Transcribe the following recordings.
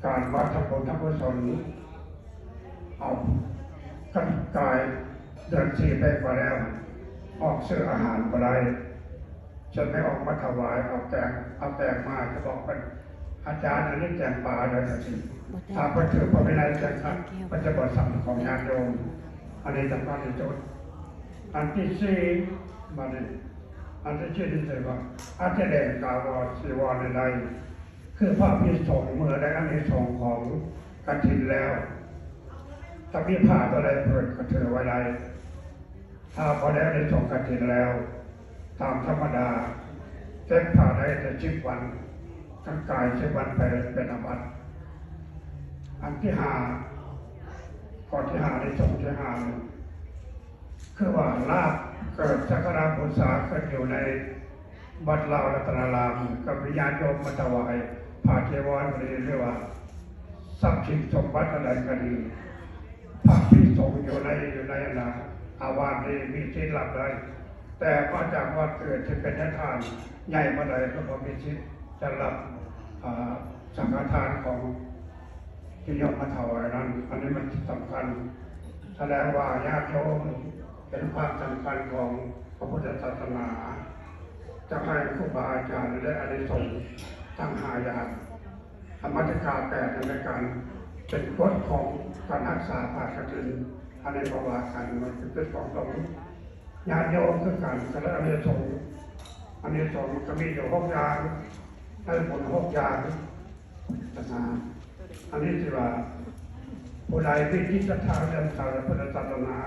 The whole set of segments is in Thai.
การวัดทำบุญทำกุศลเอากันกายเดินสี่ไปกว่าแล้วออกซื้ออาหารอะไรฉันไม่ออกมาถวายเอาแตงมาจะบอกเป็นอาจารย์อันนี้แจงปลาเลยสิถ้าไปถือพระวินัยแจงครับมันจะบทสั่งของญาติโยมอันนี้สำคัญที่สุดอันที่สี่มาเนี่ยอันที่ชื่อที่สี่ว่าอาจจะแดงกาวสีวรใดคือพระพิสงฆ์เมื่อได้อันนี้สงของกฐินแล้วถ้ามีผ้าอะไรเปิดก็ถือไว้ได้ถ้าพอได้อันนี้สงกฐินแล้วตามธรรมดาเจ็บผ้าได้แต่10 วันทั้งกาย10 วันไปเป็นอาบัติอันที่ห้าข้อที่ห้าในสงที่ห้าคือว่าลาภเกิดสักการะบูชาเกิดอยู่ในวัดลาวรัตนารามกับวิญญาณโยมมาถวายผ้าจีวรหรือเรียกว่าทรัพย์สินสมบัติอะไรก็ดีพระภิกษุอยู่ในอาวาสนี้มีสิทธิ์รับได้แต่มาจากวัดเกิดจะเป็นทานใหญ่มาใดก็พอมีสิทธิ์จะรับสังฆทานของที่ยกมาถวายนั้นอันนี้มันสำคัญแสดงว่าญาติโยมเป็นความสำคัญของพระพุทธศาสนาจะให้ครูบาอาจารย์และอานิสงส์ทั้ง5 อย่างธรรมติกา8ในการเป็นกฎของการรักษาภาคกฐินอันนี้ประวัติกันมันเป็นของตรงญาติโยมคือการและอานิสงส์อานิสงส์ก็มีอยู่6 อย่างให้ผล6 อย่างนะอันนี้สิว่าผู้ใดที่จิตศรัทธาเรื่องศาสนาพุทธศาสนา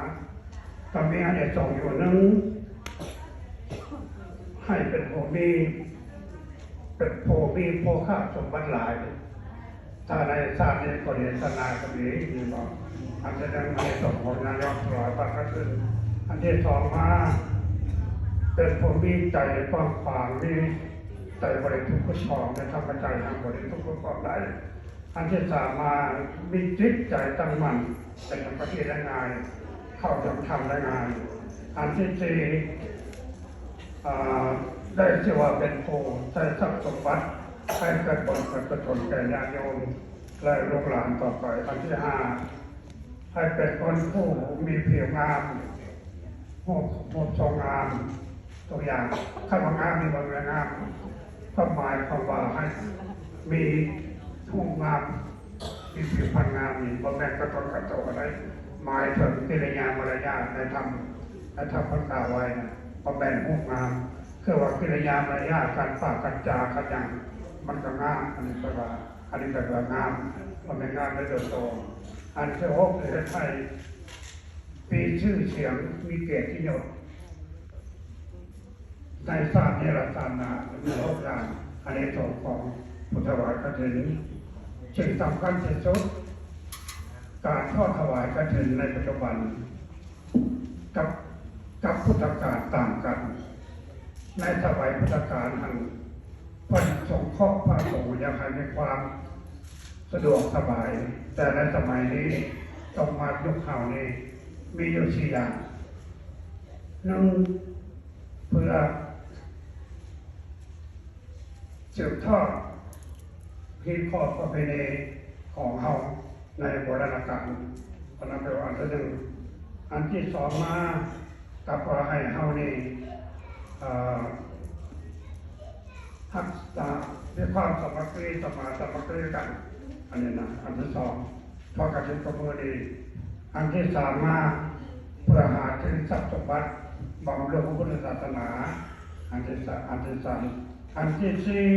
ก็มีอานิสงส์อยู่หนึ่งให้เป็นผู้มีโภคสมบัติหลายถ้าในชาตินี้ก็เรียนศาสนาก็มีนี่บอกอันแสดงอานิสงส์ของนายกถวายพระกฐินอันที่สองมาเป็นผู้มีใจกว้างขวางมีใจบริสุทธิ์กุศลในธรรมใจทางบริสุทธิ์กุศลได้อันที่สามมามีจิตใจตั้งมั่นเป็นปฏิบัติได้ง่ายเข้าถึงธรรมได้ง่ายอันที่สี่ได้ชื่อว่าเป็นผู้ใช้ทรัพย์สมบัติให้เกิดผลเกิดประโยชน์แก่ญาติโยมและลูกหลานต่อไปอันที่ห้าให้เป็นคนผู้มีผิวงามรูปทรงงามตัวอย่างข้าวงามมีบางงามความหมายความว่าให้มีรูปงามมีผิวพรรณงามมีบางแม่กระตุ้นกระโตอะไรหมายถึงกิริยามารยาทในธรรมพันกล่าวไว้นะพอแบ่งรูปงามคือว่ากิริยามารยาทการปากการจาขยันมันก็งามอันนี้แปลว่างามมันเป็นงามและโดดโตอันที่6ประเทศไทยมีชื่อเสียงมีเกียรติยศในศาสตร์นิรันดร์นามี6 อย่างอันนี้สงของพุทธถวายกฐินสิ่งสำคัญที่สุดการทอดถวายกฐินในปัจจุบันกับพุทธกาลต่างกันในสมัยพุทธกาลท่านพระสงฆ์พระสงฆ์ยังให้มีความสะดวกสบายแต่ในสมัยนี้ต้องมายุคข่าวนี้มีอยู่4 อย่างหนึ่งเพื่อสืบทอดที่ข้อประเพณีของเฮาในโบราณกาลอันนั้นเป็นอันที่หนึ่งอันที่สองมากับว่าให้เฮานี่ทักษะด้วยความสมัครสมาสมัครกันอันนี้นะอันที่สองทอดกฐินประเพณีอันที่สามมาเพื่อหาถึงทรัพย์สมบัติบำรุงพระพุทธศาสนาอันที่สามอันที่สี่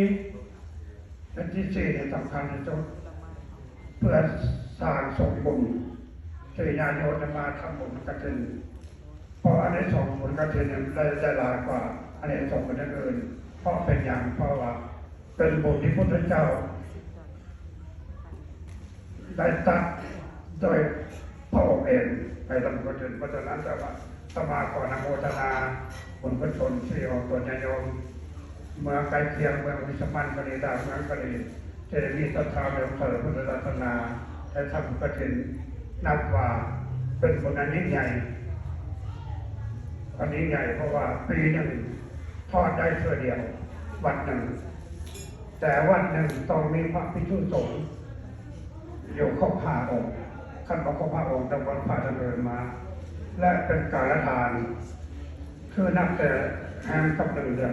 เนี่ยสำคัญที่สุดเพื่อสร้างสมบุญที่ญาติโยมจะมาทำบุญกฐินเพราะอันนี้สองบุญกฐินได้หลายกว่าอันนี้สองบุญอื่นเพราะเป็นอย่างเพราะว่าเป็นบุญที่พระพุทธเจ้าได้ตัดโดยพระองค์เองไปทำบุญกฐินเพราะฉะนั้นแต่ว่าสมาขออนุโมทนาบุญกุศลที่ออกตัวญาติโยมเมืองใกล้เคียงเมืองวิสมันกรีดาเมืองกรีจะมีศรัทธาในพระพุทธศาสนาและทำกฐินนับว่าเป็นบุญอันยิ่งใหญ่อันนี้ใหญ่เพราะว่าปีหนึ่งทอดได้เท่าเดียววันหนึ่งแต่วันหนึ่งต้องมีพระภิกษุสงฆ์ อยู่ครบ5 องค์ขั้นบอกครบ5 องค์ตำบลพระดำเนินมา และเป็นการละทานคือนับแต่แห่งกับ1 เดือน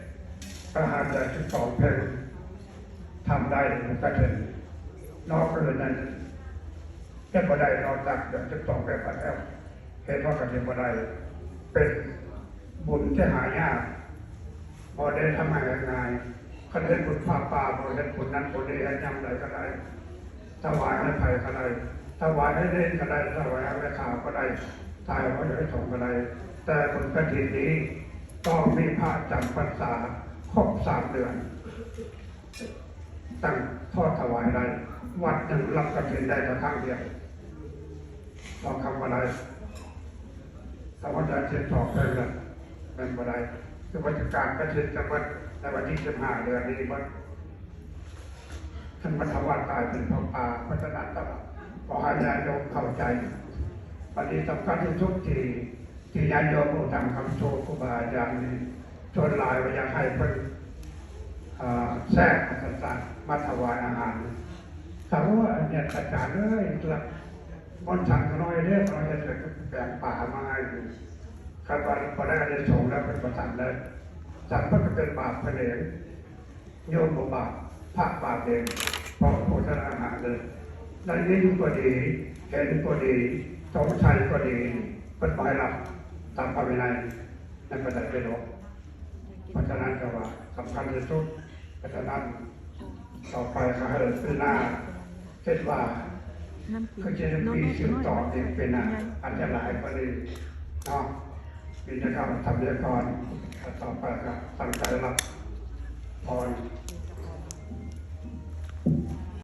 11ประหารเดือน12 เพลงทำได้ก็ถึงนอกเรื่องนั้นแค่บ่ได้นอกจากเดือน12 ไปพัดแล้วเหตุว่ากระถิ่นบ่ได้เป็นบุญที่หายากพอได้ทำง่ายๆคันเห็นบุญป่าพอเห็นบุญนั้นบุญนี้ให้ยำใดก็ได้ถวายให้ไผ่ก็ได้ถวายให้เล่นก็ได้ถวายให้ข่าวก็ได้ตายเพราะให้ส่งก็ได้แต่บุญกฐินนี้ต้องมีพระจำพรรษาครบ3 เดือนตั้งทอดถวายได้วัดหนึ่งรับกฐินได้แต่ครั้งเดียวต้องคำว่าได้ถ้าว่าจะเช็ดสอบได้เลยเป็นว่าได้คือวัฒการกฐินจะวัดในวันที่15 เดือนนี้วัดท่านมาถวายกายเป็นพระป่าพัฒนาตลอดขอให้ญาติโยมเข้าใจปฏิสำคัญที่ทุกที่ญาติโยมผู้ทำคำโชว์ครูบาอาจารย์นี้ชวนลายวิญญาณให้เพิ่นแทรกต่างๆมาถวายอาหารเขาว่าเนี่ยอาจารย์เลยละบนฉันน้อยเรื่องเราจะเกิดแบ่งป่ามาให้คาดว่าพอได้ได้ชงแล้วเป็นประสานเลยจัดเพื่อเป็นบาปเพลงโยมบาปภาคบาปเองพอโภชนาอาหารเลยนั่นยิ่งก็ดีเห็นก็ดีสมชัยก็ดีเป็นไปรับตามพระวินัยนั่นเป็นไปหรอกเพราะฉะนั้นก็ว่าสำคัญที่สุดเพราะฉะนั้นต่อไปก็ให้ซื้อหน้าเช่นว่าคือจะมีชื่อต่อติดเป็นอันจะหลายกว่านี้เนาะมีนะครับทำเรื่องก่อนต่อไปก็ตั้งใจรับพร